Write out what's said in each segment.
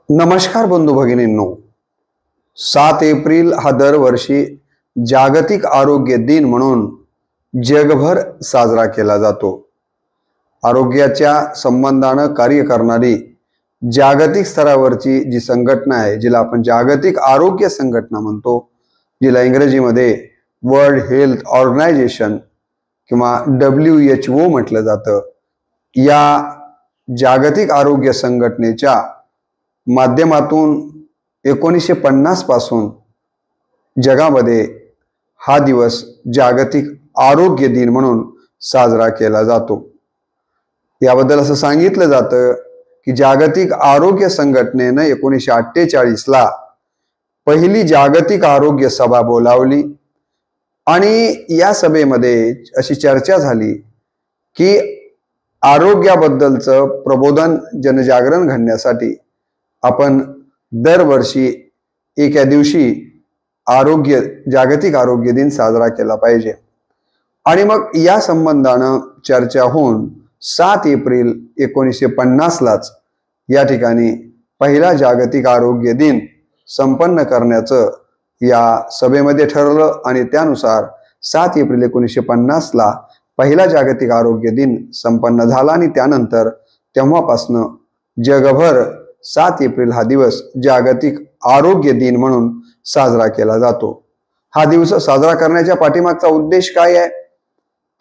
नमस्कार बंधू भगिनींनो, 7 एप्रिल हा दरवर्षी जागतिक आरोग्य दिन म्हणून जगभर साजरा केला जातो. आरोग्याच्या संबंधानं कार्य करणारी जागतिक स्तरावरची जी संघटना आहे, जिला आपण जागतिक आरोग्य संघटना म्हणतो, जिला इंग्रजीमध्ये वर्ल्ड हेल्थ ऑर्गनायझेशन किंवा WHO म्हटलं जातं. या जागतिक आरोग्य संघटनेच्या माध्यमातून 1950 पासून जगामध्ये हा दिवस जागतिक आरोग्य दिन म्हणून साजरा केला जातो. याबद्दल असं सांगितलं जातं की जागतिक आरोग्य संघटनेनं 1948ला पहिली जागतिक आरोग्य सभा बोलावली आणि या सभेमध्ये अशी चर्चा झाली की आरोग्याबद्दलचं प्रबोधन जनजागरण घडण्यासाठी आपण दरवर्षी एका दिवशी जागतिक आरोग्य दिन साजरा केला पाहिजे. आणि मग या संबंधानं चर्चा होऊन 7 एप्रिल 1950लाच या ठिकाणी पहिला जागतिक आरोग्य दिन संपन्न करण्याचं या सभेमध्ये ठरलं आणि त्यानुसार 7 एप्रिल 1950ला पहिला जागतिक आरोग्य दिन संपन्न झाला आणि त्यानंतर तेव्हापासनं जगभर 7 एप्रिल हा दिवस जागतिक आरोग्य दिन म्हणून साजरा केला जातो. हा दिवस साजरा करण्याच्या पाठीमागचा उद्देश काय आहे?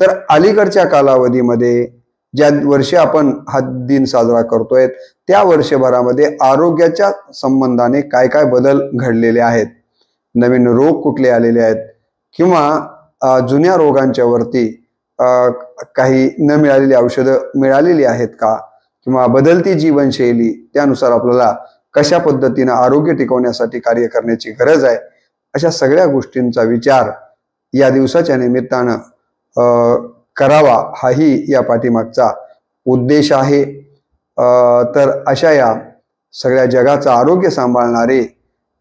तर अलीकडच्या कालावधीमध्ये ज्या वर्षी आपण हा दिन साजरा करतोय त्या वर्षभरामध्ये आरोग्याच्या संबंधाने काय काय बदल घडलेले आहेत, नवीन रोग कुठले आलेले आहेत किंवा जुन्या रोगांच्या वरती काही न मिळालेली औषधं मिळालेली आहेत का, किंवा बदलती जीवनशैली त्यानुसार आपल्याला कशा पद्धतीने आरोग्य टिकवण्यासाठी कार्य करण्याची गरज आहे, अशा सगळ्या गोष्टींचा विचार या दिवसाच्या निमित्तानं करावा हाही या पाठीमागचा उद्देश आहे. तर अशा या सगळ्या जगाचं आरोग्य सांभाळणारे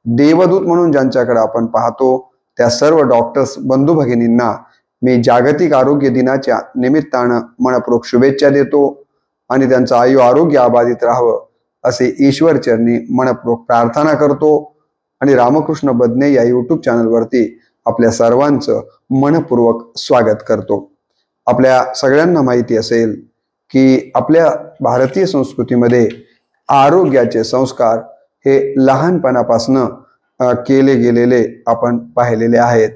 देवदूत म्हणून ज्यांच्याकडे आपण पाहतो त्या सर्व डॉक्टर्स बंधू भगिनींना मी जागतिक आरोग्य दिनाच्या निमित्तानं मनपूर्वक शुभेच्छा देतो आणि त्यांचं आरोग्य अबाधित राहावं असे ईश्वर चरणी मनपूर्वक प्रार्थना करतो. आणि रामकृष्ण बदने या यूट्यूब चॅनलवरती आपल्या सर्वांचं मनपूर्वक स्वागत करतो. आपल्या सगळ्यांना माहिती असेल की आपल्या भारतीय संस्कृतीमध्ये आरोग्याचे संस्कार हे लहानपणापासनं केले गेलेले आपण पाहिलेले आहेत.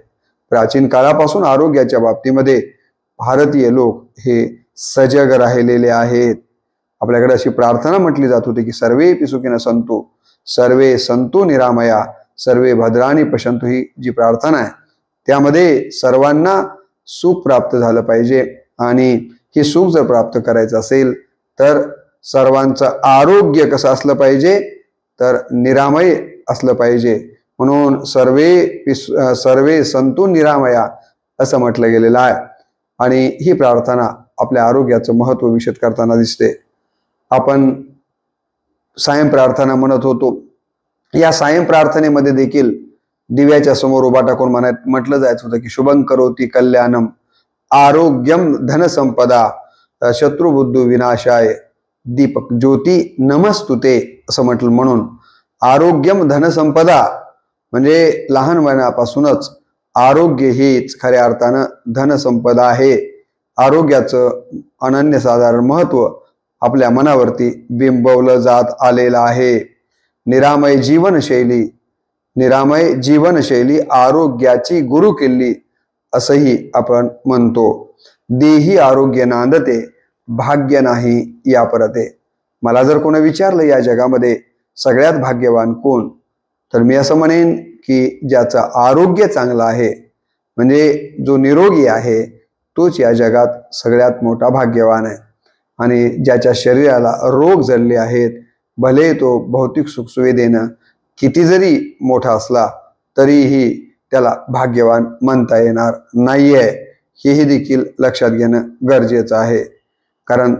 प्राचीन काळापासून आरोग्याच्या बाबतीमध्ये भारतीय लोक हे सजग राहिलेले आहेत. आपल्याकडे अशी प्रार्थना म्हटली जात होती की सर्वेपि सुखिनः सन्तु सर्वे सन्तु निरामया सर्वे भद्राणि पश्यन्तु. ही जी प्रार्थना आहे त्यामध्ये सर्वांना सुख प्राप्त झालं पाहिजे आणि हे सुख जर प्राप्त करायचं असेल तर सर्वांचं आरोग्य कसं असलं पाहिजे, तर निरामय असलं पाहिजे. म्हणून सर्वे सन्तु निरामया असं म्हटलं गेलेलं आहे आणि ही प्रार्थना आपल्या आरोग्याचं महत्व विशद करताना दिसते. आपण सायं प्रार्थना म्हणत होतो. या सायं प्रार्थनेमध्ये देखील दिव्याच्या समोर उभा टाकून म्हटलं जायचं होतं की शुभं करोति कल्याणम आरोग्यम धनसंपदा शत्रुबुद्धू विनाशाय दीपक ज्योती नमस्तुते असं म्हटलं. म्हणून आरोग्यम धनसंपदा म्हणजे लहान वयापासूनच आरोग्य हीच खऱ्या अर्थानं धनसंपदा आहे. आरोग्याचं अनन्यसाधारण महत्व आपल्या मनावरती बिंबवलं जात आलेलं आहे. निरामय जीवनशैली आरोग्याची गुरुकिल्ली असंही आपण म्हणतो. देही आरोग्य नांदते भाग्य नाही या परते. मला जर कोणी विचारलं या जगामध्ये सगळ्यात भाग्यवान कोण, तर मी असं म्हणेन की ज्याचं आरोग्य चांगलं आहे, म्हणजे जो निरोगी आहे, तोच या जगात सगळ्यात मोठा भाग्यवान आहे. आणि ज्याच्या शरीराला रोग जडले आहेत, भले तो भौतिक सुखसुविधेनं किती जरी मोठा असला तरीही त्याला भाग्यवान म्हणता येणार नाहीये. हेही देखील लक्षात घेणं गरजेचं आहे. कारण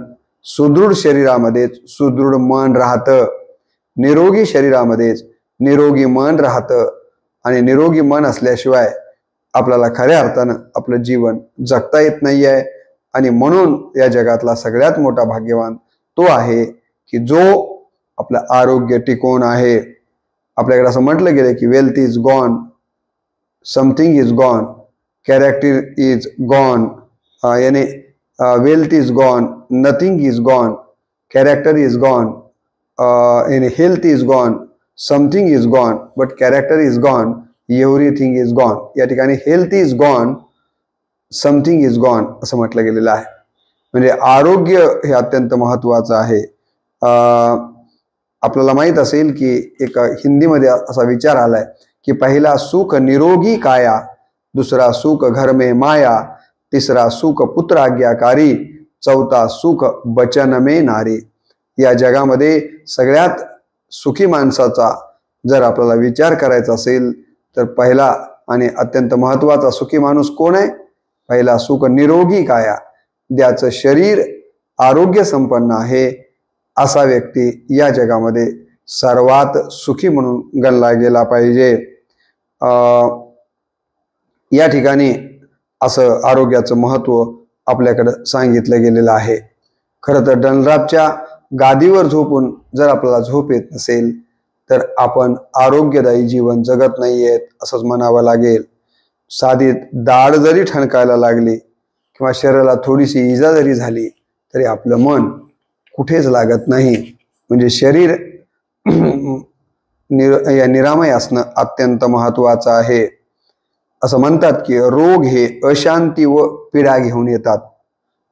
सुदृढ शरीरामध्येच सुदृढ मन राहतं, निरोगी शरीरामध्येच निरोगी मन राहतं आणि निरोगी मन असल्याशिवाय आपल्याला खऱ्या अर्थानं आपलं जीवन जगता येत नाही आहे. आणि म्हणून या जगातला सगळ्यात मोठा भाग्यवान तो आहे की जो आपलं आरोग्य टिकून आहे. आपल्याकडे असं म्हटलं गेलं की wealth is gone, something is gone, character is gone. याने wealth is gone, nothing is gone, character is gone, याने health is gone, something is gone, but character is gone, everything is gone. या ठिकाणी health is gone, something is gone असं म्हटलं गेलेलं आहे. म्हणजे आरोग्य हे अत्यंत महत्वाचं आहे. आपल्याला माहित असेल की एक हिंदीमध्ये असा विचार आलाय की पहिला सुख निरोगी काया, दुसरा सुख घर में माया, तिसरा सुख पुत्र आज्ञाकारी, चौथा सुख बचन में नारी. या जगामध्ये सगळ्यात सुखी माणसाचा जर आपल्याला विचार करायचा असेल तर पहिला आणि अत्यंत महत्वाचा सुखी माणूस कोण आहे? पहिला सुख निरोगी काया, ज्याचं शरीर आरोग्य संपन्न आहे असा व्यक्ती या जगामध्ये सर्वात सुखी म्हणून गणला गेला पाहिजे. या ठिकाणी असं आरोग्याचं महत्व आपल्याकडे सांगितलं गेलेलं आहे. खरं तर डनलॅपच्या गादीवर झोपून जर आपल्याला झोप येत नसेल तर आपण आरोग्यदायी जीवन जगत नाहीयेत असंच म्हणावं लागेल. साधी दाढ जरी ठणकायला लागली किंवा शरीराला थोडीशी इजा जरी झाली तरी आपलं मन कुठेच लागत नाही. म्हणजे शरीर निरामय असणं अत्यंत महत्वाचं आहे. असं म्हणतात की रोग हे अशांती व पीडा घेऊन येतात.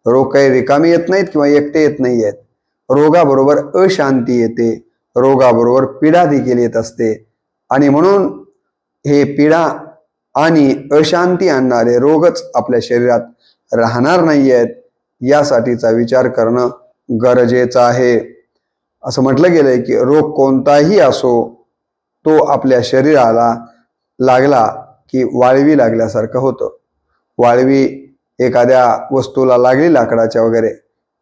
रोग काही रिकामी येत नाहीत किंवा एकटे येत नाही आहेत. रोगाबरोबर अशांती येते, रोगाबरोबर पीडा देखील येत असते. आणि म्हणून हे पीडा आणि अशांती आणणारे रोगच आपल्या शरीरात राहणार नाही आहेत यासाठीचा विचार करणं गरजेचं आहे. असं म्हटलं गेलंय की रोग कोणताही असो तो आपल्या शरीराला लागला की वाळवी लागल्यासारखं होतं. वाळवी एखाद्या वस्तूला लागली लाकडाच्या वगैरे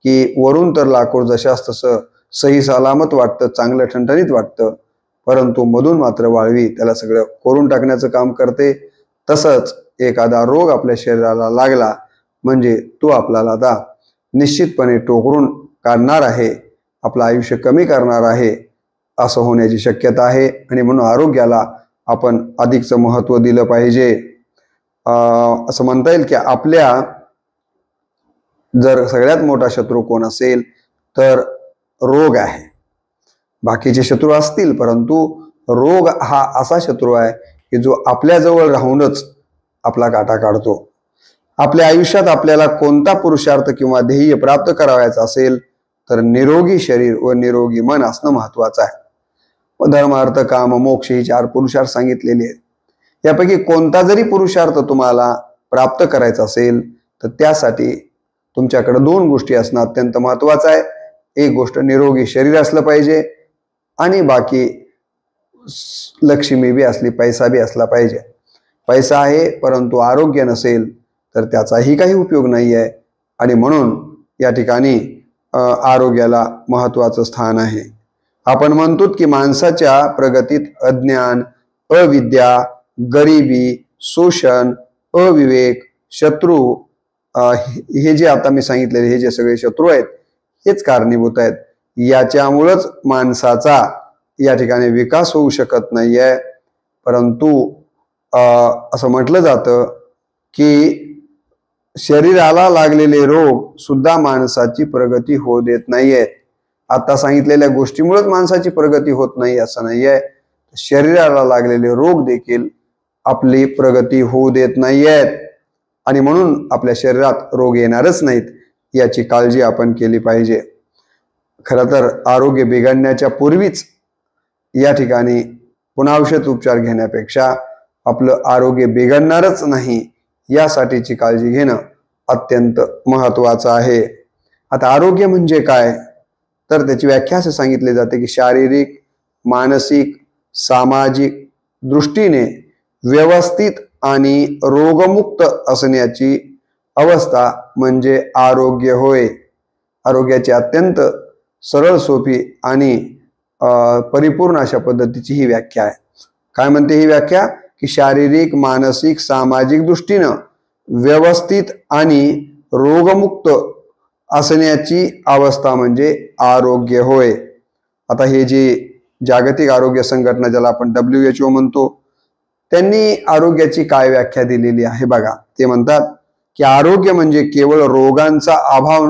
की वरून तर लाकूड जशास तसं सही सलामत वाटतं, चांगलं ठणठणीत वाटतं, परंतु मधून मात्र वाळवी त्याला सगळं कोरून टाकण्याचं काम करते. तसंच एखादा रोग आपल्या शरीराला लागला म्हणजे तो आपल्याला आता निश्चितपणे टोकरून काढणार आहे, आपलं आयुष्य कमी करणार आहे असं होण्याची शक्यता आहे. आणि म्हणून आरोग्याला आपण अधिकचं महत्त्व दिलं पाहिजे. असं म्हणता येईल की आपल्या जर सगळ्यात मोठा शत्रू कोण असेल तर रोग आहे. बाकीचे शत्रू असतील परंतु रोग हा असा शत्रू आहे की जो आपल्याजवळ राहूनच आपला काटा काढतो. आपल्या आयुष्यात आपल्याला कोणता पुरुषार्थ किंवा ध्येय प्राप्त करावयाचा असेल तर निरोगी शरीर व निरोगी मन असणं महत्वाचं आहे. धर्म अर्थ काम मोक्ष ही 4 पुरुषार्थ सांगितलेले आहेत. यापैकी कोणता जरी पुरुषार्थ तुम्हाला प्राप्त करायचा असेल तर त्यासाठी तुमच्याकडे 2 गोष्टी असणं अत्यंत महत्वाचं आहे. एक गोष्ट निरोगी शरीर असलं पाहिजे आणि बाकी लक्ष्मी बी असली, पैसा बी असला पाहिजे. पैसा आहे परंतु आरोग्य नसेल तर त्याचाही काही उपयोग नाही आहे. आणि म्हणून या ठिकाणी आरोग्याला महत्वाचं स्थान आहे. आपण म्हणतो की माणसाच्या प्रगतीत अज्ञान, अविद्या, गरिबी, शोषण, अविवेक, शत्रू हे जे आता मी सांगितलेले हे जे सगळे शत्रू आहेत हेच कारणीभूत आहेत. याच्यामुळंच माणसाचा या ठिकाणी विकास होऊ शकत नाही आहे. परंतु असं म्हटलं जातं की शरीराला लागलेले रोग सुद्धा माणसाची प्रगती होऊ देत नाहीयेत. आता सांगितलेल्या गोष्टीमुळेच माणसाची प्रगती होत नाही असं नाहीये. शरीराला लागलेले रोग देखील आपली प्रगती होऊ देत नाहीयेत. आणि म्हणून आपल्या शरीरात रोग येणारच नाहीत याची काळजी आपण केली पाहिजे. खरं तर आरोग्य बिघडण्याच्या पूर्वीच या ठिकाणी पुन्हा औषध उपचार घेण्यापेक्षा आपलं आरोग्य बिघडणारच नाही यासाठीची काळजी घेणं अत्यंत महत्वाचं आहे. आता आरोग्य म्हणजे काय तर त्याची व्याख्या असे सांगितले जाते की शारीरिक, मानसिक, सामाजिक दृष्टीने व्यवस्थित आणि रोगमुक्त असण्याची अवस्था म्हणजे आरोग्य होय. आरोग्याची अत्यंत सरळ, सोपी आणि परिपूर्ण अशा पद्धतीची ही व्याख्या आहे. काय म्हणते ही व्याख्या की शारीरिक, मानसिक, सामाजिक दृष्टीनं व्यवस्थित आणि रोगमुक्त असण्याची अवस्था म्हणजे आरोग्य होय. आता हे जे जागतिक आरोग्य संघटना, ज्याला आपण WHO म्हणतो, त्यांनी आरोग्याची काय व्याख्या दिलेली आहे बघा. ते म्हणतात की आरोग्य म्हणजे केवळ रोगांचा अभाव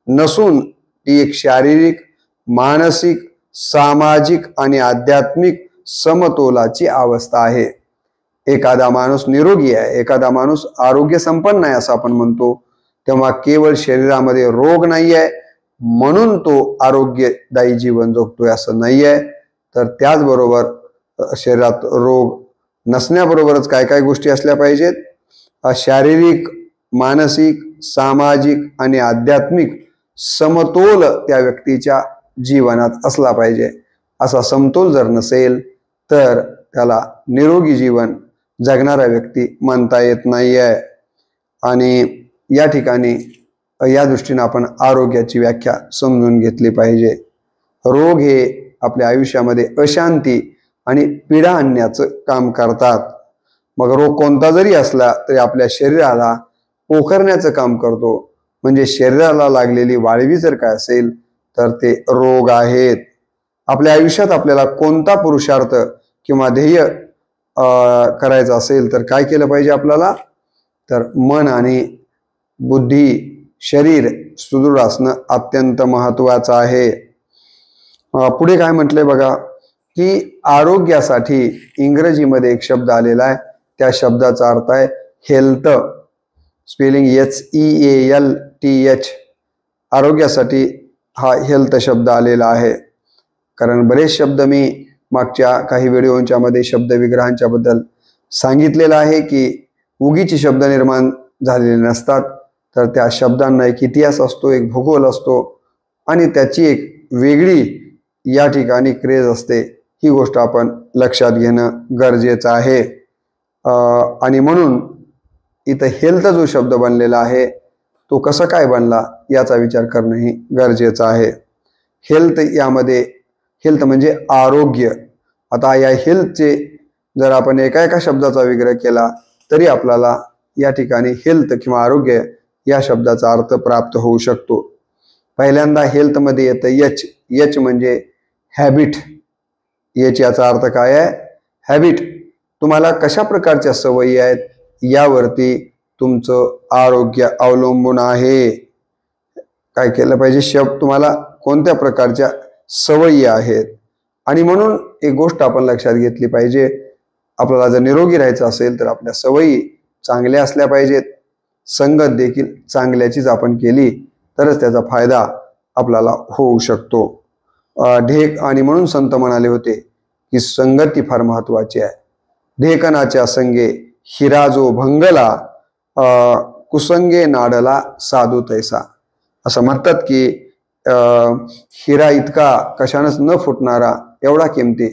नसून ती एक शारीरिक, मानसिक, सामाजिक आणि आध्यात्मिक समतोलाची अवस्था आहे. एखादा माणूस निरोगी आहे, एखादा माणूस आरोग्य संपन्न आहे असं आपण म्हणतो, तेव्हा केवळ शरीरामध्ये रोग नाही आहे म्हणून तो आरोग्यदायी जीवन जगतोय असं नाही आहे. तर त्याचबरोबर शरीरात रोग नसण्याबरोबरच काय काय गोष्टी असल्या पाहिजेत. शारीरिक, मानसिक, सामाजिक आणि आध्यात्मिक समतोल त्या व्यक्तीच्या जीवनात असला पाहिजे. असा समतोल जर नसेल तर त्याला निरोगी जीवन जगणारा व्यक्ती म्हणता येत नाही आहे. आणि या ठिकाणी या दृष्टीने आपण आरोग्याची व्याख्या समजून घेतली पाहिजे. रोग हे आपल्या आयुष्यामध्ये अशांती आणि पीडा आणण्याचं काम करतात. मग रोग कोणता जरी असला तरी आपल्या शरीराला पोखरण्याचं काम करतो. म्हणजे शरीराला लागलेली वाळवी जर काय असेल तर ते रोग आहेत. आपल्या आयुष्यात आपल्याला कोणता पुरुषार्थ किंवा ध्येय करायचं असेल तर काय केलं पाहिजे आपल्याला, तर मन आणि बुद्धी, शरीर सुदृढ असणं अत्यंत महत्वाचं आहे. पुढे काय म्हटलंय बघा की आरोग्यासाठी इंग्रजीमध्ये एक शब्द आलेला आहे. त्या शब्दाचा अर्थ आहे हेल्थ, स्पेलिंग HEALTH. आरोग्यासाठी हा हेल्थ शब्द आलेला आहे. कारण बरेच शब्द मी मागच्या काही व्हिडिओच्या मध्ये शब्द विग्रहांच्या बद्दल सांगितलेलं आहे की उगीचे शब्द निर्माण झालेले नसतात, तर त्या शब्दांना एक इतिहास असतो, एक भूगोल असतो आणि त्याची एक वेगळी या ठिकाणी क्रेज असते. ही गोष्ट आपण लक्षात घेणं गरजेचं आहे. आणि म्हणून इथं हेल्थ जो शब्द बनलेला आहे तो कसा काय बनला याचा विचार करणंही गरजेचं आहे. हेल्थ म्हणजे आरोग्य. आता या हेल्थचे जर आपण एका शब्दाचा विग्रह केला तरी आपल्याला या ठिकाणी हेल्थ किंवा आरोग्य या शब्दाचा अर्थ प्राप्त होऊ शकतो. पहिल्यांदा हेल्थमध्ये येतं एच म्हणजे हॅबिट. याचा अर्थ काय आहे, हॅबिट. तुम्हाला कशा प्रकारच्या सवयी आहेत यावरती तुमचं आरोग्य अवलंबून आहे. काय केलं पाहिजे, तुम्हाला कोणत्या प्रकारच्या सवयी आहेत. आणि म्हणून एक गोष्ट आपण लक्षात घेतली पाहिजे, आपल्याला जर निरोगी राहायचं असेल तर आपल्या सवयी चांगल्या असल्या पाहिजेत. संगत देखील चांगल्याचीच आपण केली तरच त्याचा फायदा आपल्याला होऊ शकतो. ढेक आणि म्हणून संत म्हणाले होते की संगती फार महत्वाची आहे. ढेकनाच्या संगे हिरा जो भंगला, कुसंगे नाडला साधू तैसा. असं म्हणतात की हिरा इतका कशानंच न फुटणारा, एवढा किमती,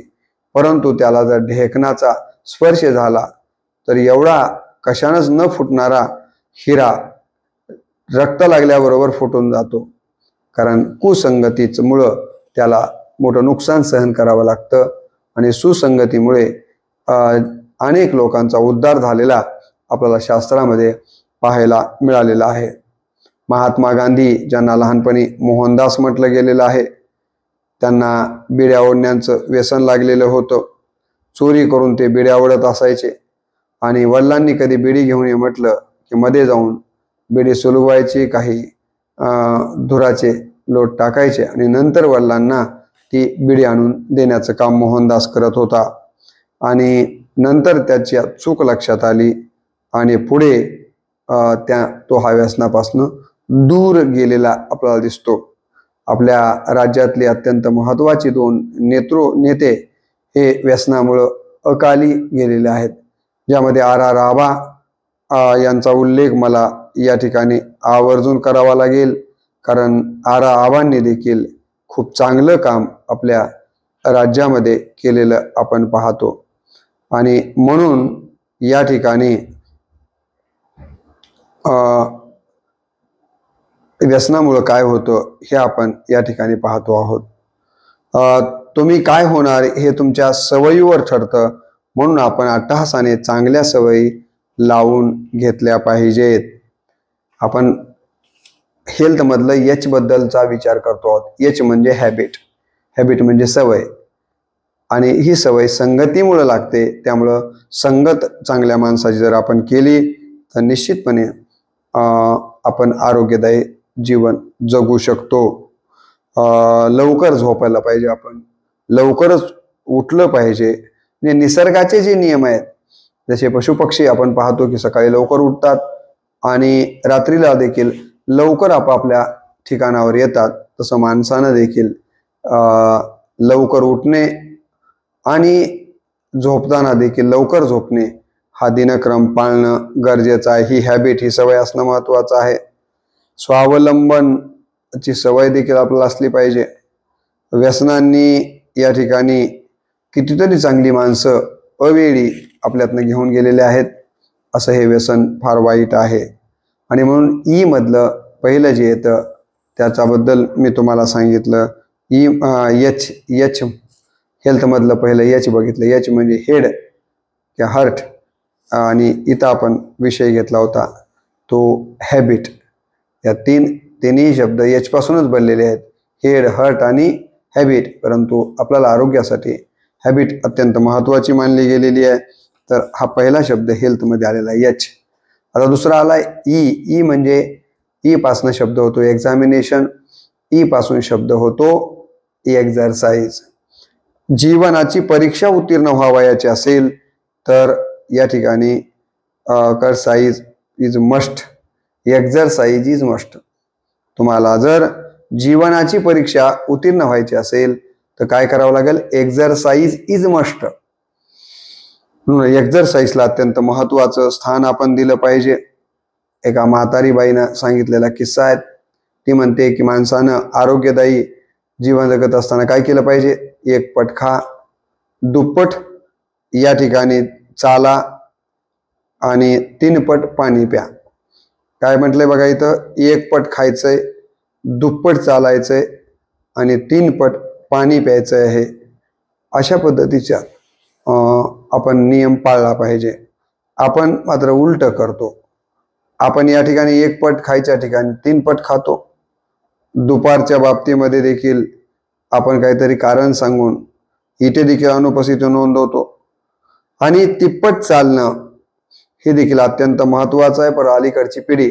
परंतु त्याला जर ढेकणाचा स्पर्श झाला तर एवढा कशानंच न फुटणारा हिरा रक्त लागल्याबरोबर फुटून जातो. कारण कुसंगतीच मुळे त्याला मोठं नुकसान सहन करावं लागतं. आणि सुसंगतीमुळे अनेक लोकांचा उद्धार झालेला आपल्याला शास्त्रामध्ये पाहायला मिळालेला आहे. महात्मा गांधी, ज्यांना लहानपणी मोहनदास म्हटलं गेलेलं आहे, त्यांना बिड्या ओढण्याचं व्यसन लागलेलं होतं. चोरी करून ते बिड्या ओढत असायचे आणि वडिलांनी कधी बिडी घेऊन ये म्हटलं की मध्ये जाऊन बिडी सुलगवायची, काही धुराचे लोट टाकायचे आणि नंतर वडिलांना ती बिडी आणून देण्याचं काम मोहनदास करत होता. आणि नंतर त्याची चूक लक्षात आली आणि पुढे तो हा व्यसनापासून दूर गेलेला आपल्याला दिसतो. आपल्या राज्यातले अत्यंत महत्वाचे 2 नेते हे व्यसनामुळं अकाली गेलेले आहेत, ज्यामध्ये R.R. आबा यांचा उल्लेख मला या ठिकाणी आवर्जून करावा लागेल. कारण R.R. आबांनी देखील खूप चांगलं काम आपल्या राज्यामध्ये केलेलं आपण पाहतो. आणि म्हणून या ठिकाणी व्यसनामुळे काय होतं हे आपण या ठिकाणी पाहतो आहोत. तुम्ही काय होणार हे तुमच्या सवयीवर ठरतं, म्हणून आपण अट्टहासाने चांगल्या सवयी लावून घेतल्या पाहिजेत. आपण हेल्थ मधलं H बद्दलचा विचार करतो आहोत. H म्हणजे हॅबिट. हॅबिट म्हणजे सवय, आणि ही सवय संगतीमुळे लागते. त्यामुळं संगत चांगल्या माणसाची जर आपण केली तर निश्चितपणे आपण आरोग्यदायी जीवन जगू शकतो. लवकर झोपायला पाहिजे, आपण लवकरच उठलं पाहिजे. म्हणजे निसर्गाचे जे नियम आहेत, जसे पशुपक्षी आपण पाहतो की सकाळी लवकर उठतात आणि रात्रीला देखील लवकर आपापल्या ठिकाणावर येतात, तसं माणसानं देखील लवकर उठणे आणि झोपताना देखील लवकर झोपणे हा दिनक्रम पाळणं गरजेचं आहे. ही हॅबिट, ही सवय असणं महत्त्वाचं आहे. स्वावलंबनची सवय देखील आपल्याला असली पाहिजे. व्यसनांनी या ठिकाणी कितीतरी चांगली माणसं अवेळी आपल्यातनं घेऊन गेलेले आहेत. असं हे व्यसन फार वाईट आहे. आणि म्हणून ई मधलं पहिलं जे येतं त्याच्याबद्दल मी तुम्हाला सांगितलं. एच हेल्थमधलं पहिलं एच बघितलं. एच म्हणजे हेड किंवा हर्ट, आणि इथं आपण विषय घेतला होता तो हॅबिट. या तिन्ही शब्द एच पासूनच बनलेले आहेत, हेड, हर्ट आणि हॅबिट. परंतु आपल्याला आरोग्यासाठी हॅबिट अत्यंत महत्त्वाची मानली गेलेली आहे. तर हा पहिला शब्द हेल्थमध्ये आलेला आहे एच. आता दुसरा आलाय ई. ई म्हणजे ई पासून शब्द होतो एक्झामिनेशन, ई पासून शब्द होतो एक्झरसाइज. जीवनाची परीक्षा उत्तीर्ण व्हावयाची असेल तर या ठिकाणी exercise is must, exercise is must. तुम्हाला जर जीवनाची परीक्षा उत्तीर्ण व्हायची असेल तर काय करावं लागेल? Exercise is must. एक्झरसाइजला अत्यंत महत्त्वाचं स्थान आपण दिलं पाहिजे. एका म्हातारी बाईनं सांगितलेला किस्सा आहे. ती म्हणते की माणसानं आरोग्यदायी जीवन जगत असताना काय केलं पाहिजे? 1 पट खा, दुप्पट या ठिकाणी चाला आणि 3 पट पाणी प्या. काय म्हटलंय बघा इथं? 1 पट खायचंय, दुप्पट चालायचंय आणि 3 पट पाणी प्यायचं आहे. अशा पद्धतीच्या आपण नियम पाळला पाहिजे. आपण मात्र उलट करतो. आपण या ठिकाणी 1 पट खायच्या ठिकाणी 3 पट खातो. दुपारच्या बाबतीमध्ये देखील आपण काहीतरी कारण सांगून इथे देखील अनुपस्थिती नोंदवतो. आणि तिप्पट चालणं हे देखील अत्यंत महत्त्वाचं आहे. पण अलीकडची पिढी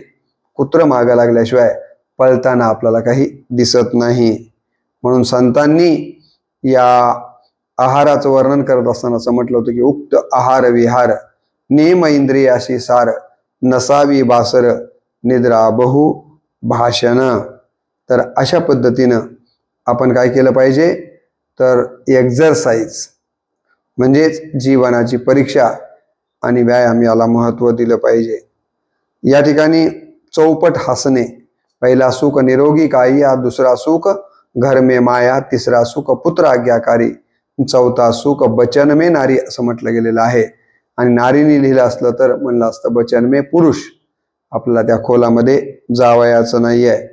कुत्रं मागं लागल्याशिवाय पळताना आपल्याला काही दिसत नाही. म्हणून संतांनी या आहाराचं वर्णन करत असताना असं म्हटलं होतं की उक्त आहार विहार नेम इंद्रियाशी सार नसावी बासर निद्रा बहु भाषण. तर अशा पद्धतीनं आपण काय केलं पाहिजे? तर एक्झरसाइज म्हणजेच जीवनाची परीक्षा आणि व्यायाम याला महत्त्व दिलं पाहिजे. या ठिकाणी चौपट हसणे. पहिला सुख निरोगी काया, दुसरा सुख घर में माया, तिसरा सुख पुत्र आज्ञाकारी, चौथा सुख बचन में नारी असं म्हटलं गेलेलं आहे. आणि नारीने लिहिलं असलं तर म्हणलं असतं बचन में पुरुष. आपल्याला त्या खोलामध्ये जावयाचं नाही आहे.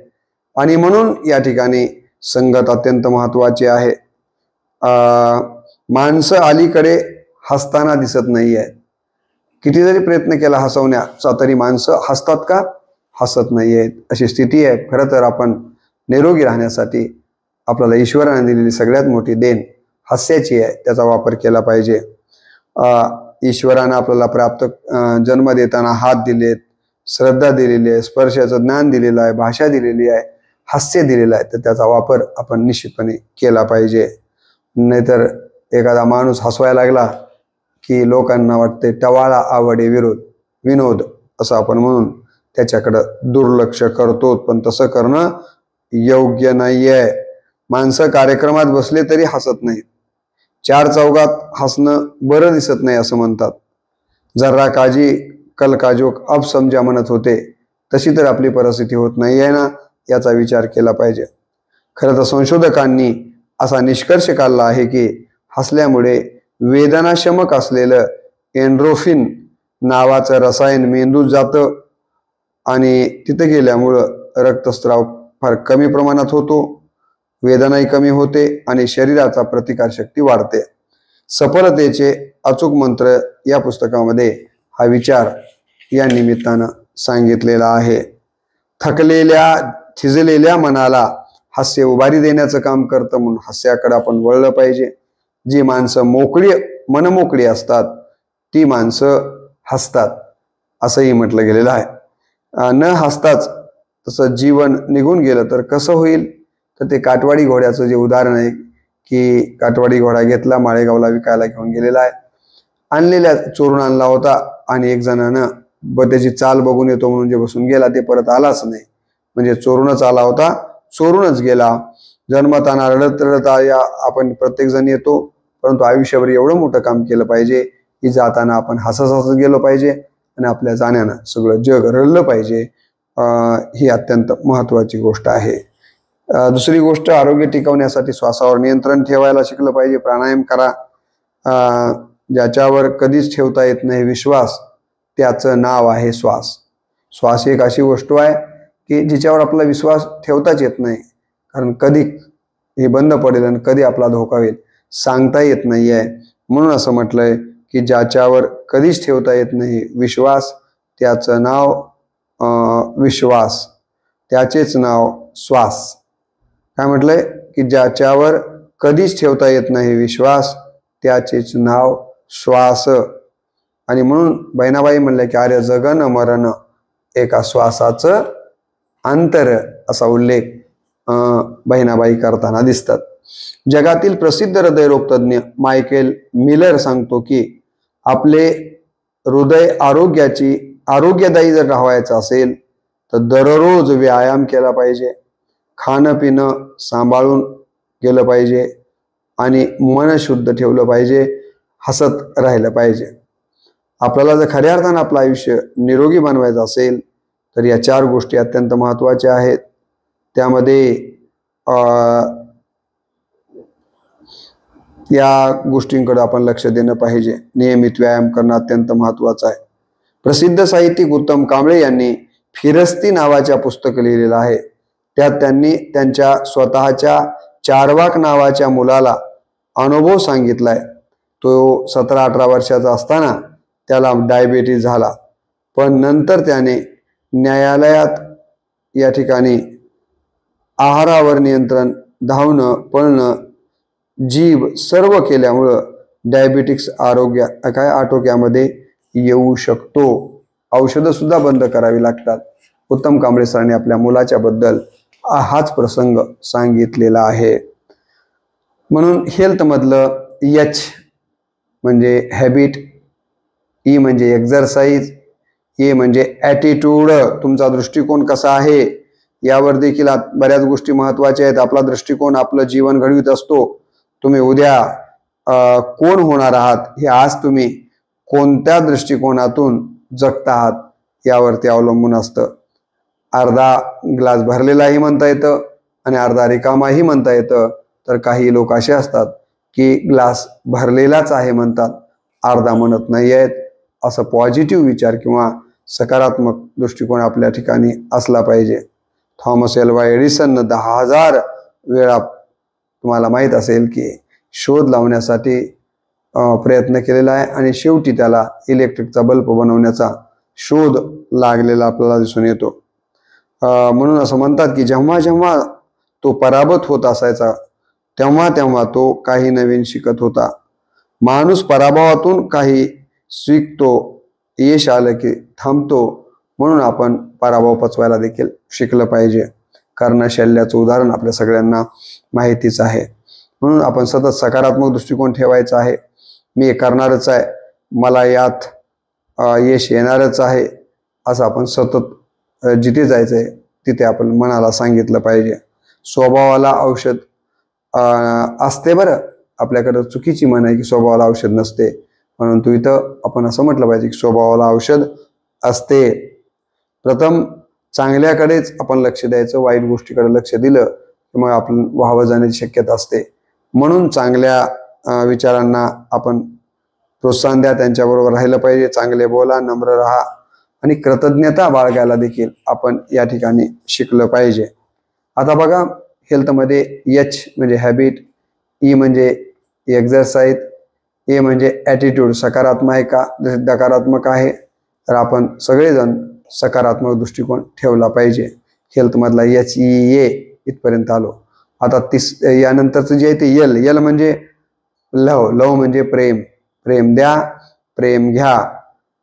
आणि म्हणून या ठिकाणी संगत अत्यंत महत्त्वाची आहे. माणसं अलीकडे हसताना दिसत नाही आहेत. किती जरी प्रयत्न केला हसवण्याचा तरी माणसं हसतात का? हसत नाही आहेत. अशी स्थिती आहे. खरं तर आपण निरोगी राहण्यासाठी आपल्याला ईश्वराने दिलेली सगळ्यात मोठी देण हास्याची आहे. त्याचा वापर केला पाहिजे. ईश्वरानं आपल्याला प्राप्त जन्म देताना हात दिलेत, श्रद्धा दिलेली आहे, स्पर्शाचं ज्ञान दिलेलं आहे, भाषा दिलेली आहे, हास्य दिलेलं आहे. तर त्याचा वापर आपण निश्चितपणे केला पाहिजे. नाहीतर एखादा माणूस हसवायला लागला की लोकांना वाटते टवाळा आवडे विनोद असं आपण म्हणून त्याच्याकडं दुर्लक्ष करतो. पण तसं करणं योग्य नाहीये. माणसं कार्यक्रमात बसले तरी हसत नाहीत. 4 चौघात हसणं बरं दिसत नाही असं म्हणतात. जर्रा काजी कल काजोक अब समजा म्हणत होते, तशी तर आपली परिस्थिती होत नाही आहे ना, याचा विचार केला पाहिजे. खरं तर संशोधकांनी असा निष्कर्ष काढला आहे की हसल्यामुळे वेदनाशमक असलेलं एंड्रोफिन नावाचं रसायन मेंदूत जातं आणि तिथे गेल्यामुळं रक्तस्राव फार कमी प्रमाणात होतो, वेदनाही कमी होते आणि शरीराचा प्रतिकारशक्ती वाढते. सफलतेचे अचूक मंत्र या पुस्तकामध्ये हा विचार या निमित्तानं सांगितलेला आहे. थकलेल्या थिजलेल्या मनाला हास्य उभारी देण्याचं काम करतं, म्हणून हास्याकडे आपण वळलं पाहिजे. जी माणसं मनमोकळी असतात ती माणसं हसतात असंही म्हटलं गेलेलं आहे. न हसताच तसं जीवन निघून गेलं तर कसं होईल? तर ते काटवाडी घोड्याचं जे उदाहरण आहे की काटवाडी घोडा घेतला, माळेगावला विकायला घेऊन गेलेला आहे. आणलेल्या चोरून आणला होता आणि एक जणानं त्याची चाल बघून येतो म्हणून जे बसून गेला ते परत आलाच नाही. म्हणजे चोरूनच आला होता, चोरूनच गेला. जन्मताना रडत रडत आपण प्रत्येक जण येतो, परंतु आयुष्यावर एवढं मोठं काम केलं पाहिजे की जाताना आपण हसत हसत गेलो पाहिजे आणि आपल्या जाण्यानं सगळं जग रडलं पाहिजे. ही अत्यंत महत्वाची गोष्ट आहे. दुसरी गोष्ट, आरोग्य टिकवण्यासाठी श्वासावर नियंत्रण ठेवायला शिकलं पाहिजे. प्राणायाम करा. ज्याच्यावर कधीच ठेवता येत नाही विश्वास, त्याचं नाव आहे श्वास. श्वास एक अशी गोष्ट आहे की जिच्यावर आपला विश्वास ठेवताच येत नाही, कारण कधी हे बंद पडेल आणि कधी आपला धोका होईल सांगता येत नाहीये. म्हणून असं म्हटलंय की ज्याच्यावर कधीच ठेवता येत नाही विश्वास, त्याचं नाव विश्वास, त्याचेच नाव श्वास. काय म्हटलंय की ज्याच्यावर कधीच ठेवता येत नाही विश्वास, त्याचेच नाव श्वास. आणि म्हणून बहिणाबाई म्हणल्या की अरे जगन मरण एका श्वासाचं अंतर, असा उल्लेख बहिणाबाई करताना दिसतात. जगातील प्रसिद्ध हृदयरोग तज्ञ मायकेल मिलर सांगतो की आपले हृदय आरोग्यदायी जर राहायचं असेल तर दररोज व्यायाम केला पाहिजे, खाणं पिणं सांभाळून गेलं पाहिजे आणि मन शुद्ध ठेवलं पाहिजे, हसत राहिलं पाहिजे. आपल्याला जर खऱ्या अर्थानं आपलं आयुष्य निरोगी बनवायचं असेल तर या 4 गोष्टी अत्यंत महत्त्वाच्या आहेत. त्यामध्ये या गोष्टींकडे आपण लक्ष देणं पाहिजे. नियमित व्यायाम करणं अत्यंत महत्त्वाचं आहे. प्रसिद्ध साहित्यिक उत्तम कांबळे यांनी फिरस्ती नावाच्या पुस्तक लिहिलेलं आहे. त्यात त्यांनी त्यांच्या स्वतःच्या चारवाक नावाच्या मुलाला अनुभव सांगितलाय. तो 17-18 वर्षाचा असताना त्याला डायबिटीज झाला, पण नंतर त्याने न्यायालयात या ठिकाणी आहारावर नियंत्रण, धावणं, पळणं, जीभ सर्व केल्यामुळं डायबिटिक्स आटोक्यामध्ये येऊ शकतो. औषधं सुद्धा बंद करावी लागतात. उत्तम कांबळे सरांनी आपल्या मुलाच्या बद्दल हाच प्रसंग सांगितलेला आहे. म्हणून हेल्थ मधलं एच म्हणजे हॅबिट, ई म्हणजे एक्झरसाइज, ए म्हणजे ॲटिट्यूड, तुमचा दृष्टिकोन कसा आहे यावर देखील बऱ्याच गोष्टी महत्त्वाच्या आहेत. आपला दृष्टिकोन आपलं जीवन घडवित असतो. तुम्ही उद्या कोण होणार आहात हे आज तुम्ही कोणत्या दृष्टिकोनातून जगता आहात यावरती अवलंबून असतं. अर्धा ग्लास भरलेलाही म्हणता येतं आणि अर्धा रिकामाही म्हणता येतं. तर काही लोक असे असतात की ग्लास भरलेलाच आहे म्हणतात, अर्धा म्हणत नाही आहेत. असं पॉझिटिव्ह विचार किंवा सकारात्मक दृष्टिकोन आपल्या ठिकाणी असला पाहिजे. थॉमस एल्वा एडिसननं 10,000 वेळा तुम्हाला माहीत असेल की शोध लावण्यासाठी प्रयत्न केलेला आहे आणि शेवटी त्याला इलेक्ट्रिकचा बल्ब बनवण्याचा शोध लागलेला आपल्याला दिसून येतो. म्हणून असं म्हणतात की जेव्हा जेव्हा तो पराभूत होत असायचा तेव्हा तेव्हा तो काही नवीन शिकत होता. माणूस पराभवातून काही शिकतो, यश आलं की थांबतो. म्हणून आपण पराभव पचवायला देखील शिकलं पाहिजे. कर्णशल्याचं उदाहरण आपल्या सगळ्यांना माहितीच आहे. म्हणून आपण सतत सकारात्मक दृष्टिकोन ठेवायचा आहे. मी हे करणारच आहे, मला यात यश येणारच आहे, असं आपण सतत जिथे जायचंय तिथे आपण मनाला सांगितलं पाहिजे. स्वभावाला औषध असते बरं, आपल्याकडं चुकीची म्हण आहे की स्वभावाला औषध नसते, परंतु इथं आपण असं म्हटलं पाहिजे की स्वभावाला औषध असते. प्रथम चांगल्याकडेच आपण लक्ष द्यायचं, वाईट गोष्टीकडे लक्ष दिलं की मग आपण वाहवं जाण्याची शक्यता असते. म्हणून चांगल्या विचारांना आपण प्रोत्साहन द्या, त्यांच्याबरोबर राहिलं पाहिजे, चांगले बोला, नम्र राहा आणि कृतज्ञता बाळगायला देखील आपण या ठिकाणी शिकलं पाहिजे. आता बघा, हेल्थमध्ये एच म्हणजे हॅबिट, ई म्हणजे एक्झरसाइज, ए म्हणजे ॲटिट्यूड सकारात्मक आहे का नकारात्मक आहे. तर आपण सगळेजण सकारात्मक दृष्टिकोन ठेवला पाहिजे. हेल्थमधला एच ई ए इथपर्यंत आलो. आता यानंतरचं जे आहे ते यल, यल म्हणजे लव, लव म्हणजे प्रेम, प्रेम द्या प्रेम घ्या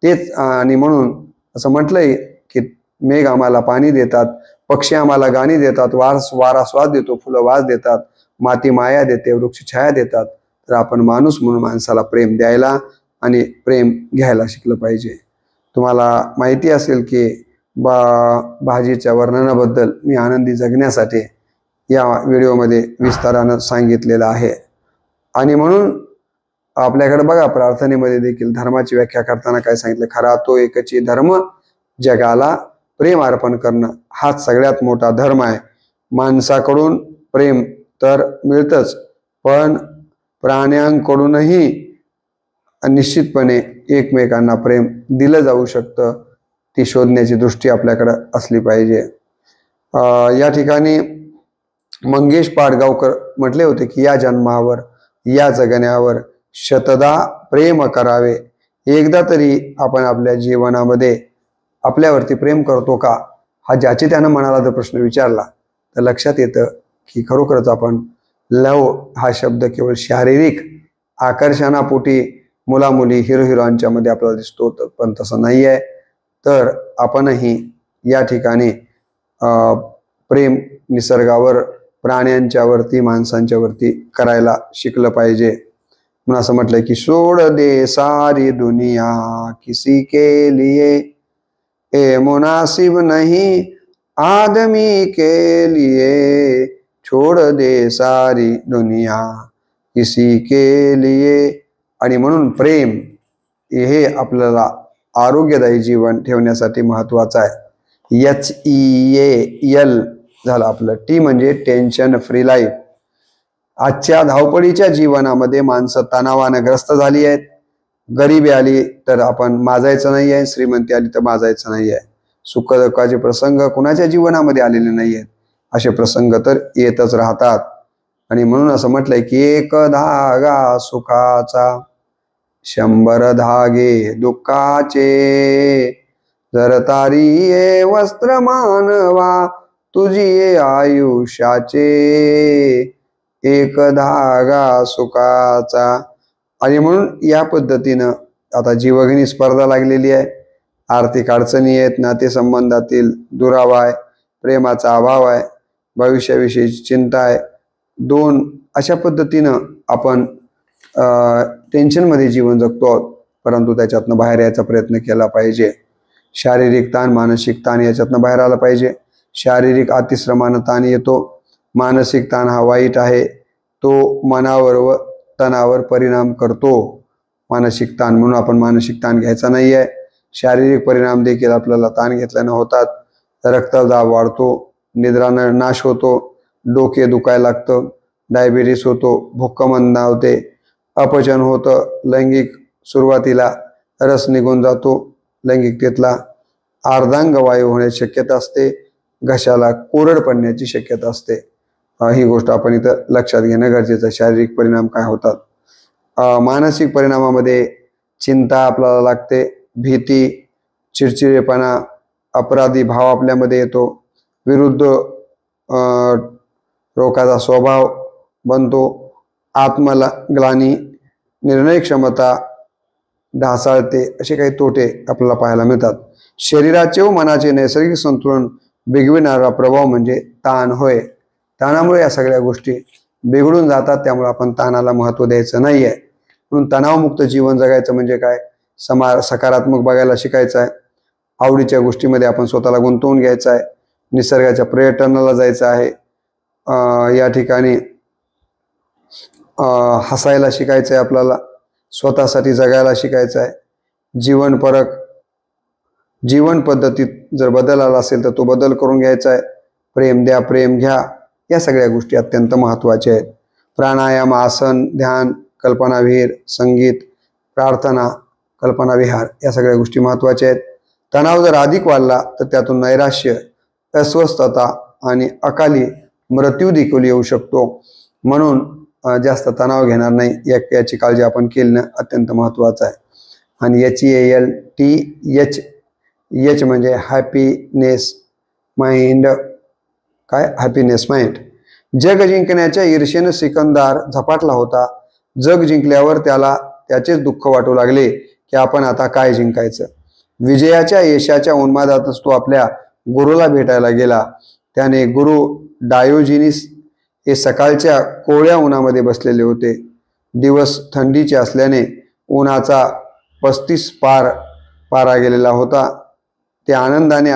तेच. आणि म्हणून असं म्हटलंय की मेघ आम्हाला पाणी देतात, पक्षी आम्हाला गाणी देतात, वारा श्वास देतो, फुलं वास देतात, माती माया देते, वृक्ष छाया देतात. तर आपण माणूस म्हणून माणसाला प्रेम द्यायला आणि प्रेम घ्यायला शिकलं पाहिजे. तुम्हाला माहिती असेल की भाजीच्या वर्णनाबद्दल मी आनंदी जगण्यासाठी या व्हिडिओमध्ये विस्तारानं सांगितलेलं आहे. आणि म्हणून आपल्याकडे बघा प्रार्थनेमध्ये देखील धर्माची व्याख्या करताना काय सांगितलं, खरा तो एकची धर्म जगाला प्रेम अर्पण करणं हाच सगळ्यात मोठा धर्म आहे. माणसाकडून प्रेम तर मिळतंच, पण प्राण्यांकडूनही निश्चितपणे एकमेकांना प्रेम दिलं जाऊ शकतं. ती शोधण्याची दृष्टी आपल्याकडे असली पाहिजे. या ठिकाणी मंगेश पाडगावकर म्हटले होते की या जन्मावर या जगण्यावर शतदा प्रेम करावे. एकदा तरी आपण आपल्या जीवनामध्ये आपल्यावरती प्रेम करतो का, हा ज्याची त्यानं मनाला जर प्रश्न विचारला तर लक्षात येतं की खरोखरच आपण लव हा शब्द केवळ शारीरिक आकर्षणापोटी मुलामुली हिरो हिरोच्या मध्ये आपल्याला दिसतो, पण तसं नाही आहे. तर आपणही या ठिकाणी प्रेम निसर्गावर, प्राण्यांच्या वरती, माणसांच्या वरती करायला शिकलं पाहिजे. म्हणून असं म्हटलंय की छोड़ दे सारी दुनिया किसी के लिए, ए मुनासिब नहीं आदमी के लिए, छोड़ दे सारी दुनिया किसी के लिए. आणि म्हणून प्रेम हे आपल्याला आरोग्यदायी जीवन ठेवण्यासाठी महत्वाचं आहे. HEAL झालं आपलं. T म्हणजे टेन्शन फ्री लाईफ. आजच्या धावपळीच्या जीवनामध्ये माणसं तणावानं ग्रस्त झाली आहेत. गरिबी आली तर आपण माजायचं नाही आहे, श्रीमंती आली तर माजायचं नाही आहे. सुख दुःखाचे प्रसंग कुणाच्या जीवनामध्ये आलेले नाही आहेत, असे प्रसंग तर येतच राहतात. आणि म्हणून असं म्हटलंय की एक धागा सुखाचा 100 धागे दुःखाचे, जर तारी ये वस्त्र मानवा तुझी ये आयुष्याचे, एक धागा सुखाचा. आणि म्हणून या पद्धतीनं आता जीवघेणी स्पर्धा लागलेली आहे. आर्थिक अडचणी आहेत, नातेसंबंधातील दुरावा आहे, प्रेमाचा अभाव आहे, भविष्याविषयीची चिंता आहे. अशा पद्धतीनं आपण टेन्शनमध्ये जीवन जगतो आहोत, परंतु त्याच्यातनं बाहेर यायचा प्रयत्न केला पाहिजे. शारीरिक ताण, मानसिक ताण याच्यातनं बाहेर आला पाहिजे. शारीरिक अतिश्रमानं ताण येतो, मानसिक ताण हा वाईट आहे, तो मनावर व तणावर परिणाम करतो. मानसिक ताण, म्हणून आपण मानसिक ताण घ्यायचा नाही आहे. शारीरिक परिणाम देखील आपल्याला ताण घेतल्यानं होतात. रक्तदाब वाढतो, निद्रानं नाश होतो, डोके दुखायला लागतं, डायबिटीस होतो, भूक मंदावते, अपचन होतं, लैंगिक सुरुवातीला रस निघून जातो, लैंगिकतेतला अर्धांग वायू होण्याची शक्यता असते, घशाला कोरड पडण्याची शक्यता असते. ही गोष्ट आपण इथं लक्षात घेणं गरजेचं आहे. शारीरिक परिणाम काय होतात. मानसिक परिणामामध्ये चिंता आपल्याला लागते, भीती, चिडचिडेपणा, अपराधी भाव आपल्यामध्ये येतो, विरुद्ध रोगाचा स्वभाव बनतो, आत्मग्लानी, निर्णय क्षमता ढासळते, असे काही तोटे आपल्याला पाहायला मिळतात. शरीराचे व मनाचे नैसर्गिक संतुलन बिघडविणारा प्रभाव म्हणजे ताण होय. ताणामुळे या सगळ्या गोष्टी बिघडून जातात. त्यामुळे आपण ताणाला महत्त्व द्यायचं नाही आहे. म्हणून तणावमुक्त जीवन जगायचं म्हणजे काय, सकारात्मक बघायला शिकायचं आहे. आवडीच्या गोष्टीमध्ये आपण स्वतःला गुंतवून घ्यायचं आहे. निसर्गाच्या पर्यटनाला जायचं आहे. या ठिकाणी हसायला शिकायचं आहे आपल्याला, स्वतःसाठी जगायला शिकायचं आहे. जीवन पद्धतीत जर बदल आला असेल तर तो बदल करून घ्यायचा आहे. प्रेम द्या प्रेम घ्या, या सगळ्या गोष्टी अत्यंत महत्त्वाच्या आहेत. प्राणायाम, आसन, ध्यान, कल्पनाविहार, संगीत, प्रार्थना, कल्पनाविहार या सगळ्या गोष्टी महत्त्वाच्या आहेत. तणाव जर अधिक वाढला तर त्यातून नैराश्य, अस्वस्थता आणि अकाली मृत्यू देखील येऊ शकतो. म्हणून जास्त तणाव घेणार नाही याची काळजी आपण केलं अत्यंत महत्त्वाचं आहे. आणि HEALTH म्हणजे हॅपीनेस माइंड. काय हॅपीनेस माइंड. जग जिंकण्याच्या ईर्षेनं सिकंदर झपाटला होता. जग जिंकल्यावर त्याला त्याचेच दुःख वाटू लागले की आपण आता काय जिंकायचं. विजयाच्या यशाच्या उन्मादातच तो आपल्या गुरुला भेटायला गेला. त्याने गुरु डायोजिनिस हे सकाळच्या कोवळ्या उन्हामध्ये बसलेले होते. दिवस थंडीचे असल्याने उन्हाचा 35 पारा गेलेला होता. ते आनंदाने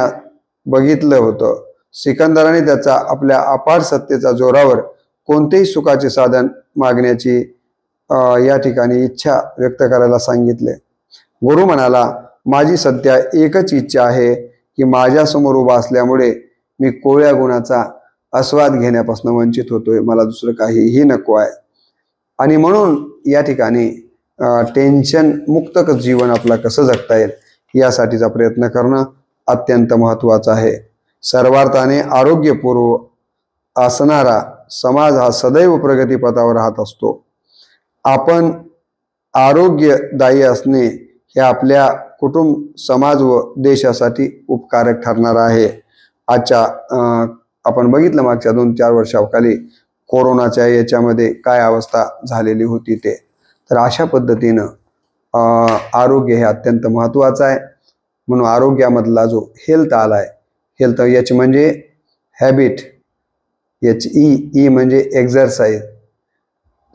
बघितलं होतं. सिकंदराने त्याचा आपल्या अपार सत्तेचा जोरावर कोणतेही सुखाचे साधन मागण्याची या ठिकाणी इच्छा व्यक्त करायला सांगितले. गुरु म्हणाला, माझी सध्या एकच इच्छा आहे की माझ्यासमोर उभा असल्यामुळे मी कोवळ्या गुणाचा आस्वाद घेण्यापासून वंचित होतोय. मला दुसरं काहीही नको आहे. आणि म्हणून या ठिकाणी टेन्शन मुक्त जीवन आपला कसं जगता येईल यासाठीचा प्रयत्न करणं अत्यंत महत्त्वाचं आहे. सर्वार्थाने आरोग्यपूर्व असणारा समाज हा सदैव प्रगतीपथावर राहत असतो. आपण आरोग्यदायी असणे हे आपल्या कुटुंब, समाज व देशासाठी उपकारक ठरणार आहे. आजच्या आपण बघितलं मागच्या 2-4 वर्षाखाली कोरोनाच्या याच्यामध्ये काय अवस्था झालेली होती ते. तर अशा पद्धतीनं आरोग्य हे अत्यंत महत्त्वाचं आहे. म्हणून आरोग्यामधला जो हेल्थ आलाय, हेल्थ याची म्हणजे हॅबिट, HE म्हणजे एक्झरसाइज,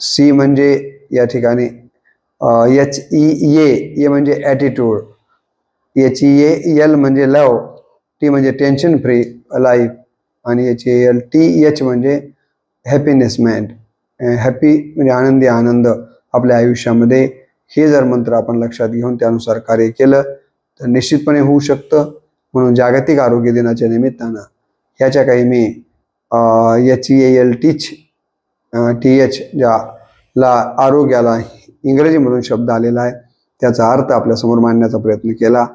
C म्हणजे या ठिकाणी HEA म्हणजे ॲटिट्यूड, HEAL म्हणजे लव, T म्हणजे टेन्शन फ्री लाईफ आणि HEALTH म्हणजे हॅपीनेसमेंट. हॅपी म्हणजे आनंदी आनंद आपल्या आयुष्यामध्ये. हे जर मंत्र आपण लक्षात घेऊन त्यानुसार कार्य केलं तर निश्चितपणे होऊ शकतं. म्हणून जागतिक आरोग्य दिनाच्या निमित्तानं ह्याच्या काही मी HEALTH ज्याला आरोग्याला इंग्रजीमधून शब्द आलेला आहे त्याचा अर्थ आपल्यासमोर मांडण्याचा प्रयत्न केला.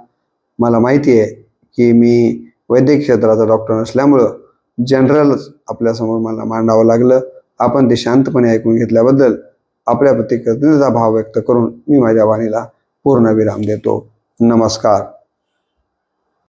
मला माहिती आहे की मी वैद्यकीय क्षेत्राचा डॉक्टर नसल्यामुळं जनरलच आपल्यासमोर मला मांडावं लागलं. आपण ते शांतपणे ऐकून घेतल्याबद्दल आपल्या प्रति कृतज्ञता भाव व्यक्त करून मी माझ्या वाणीला पूर्ण विराम देतो. नमस्कार.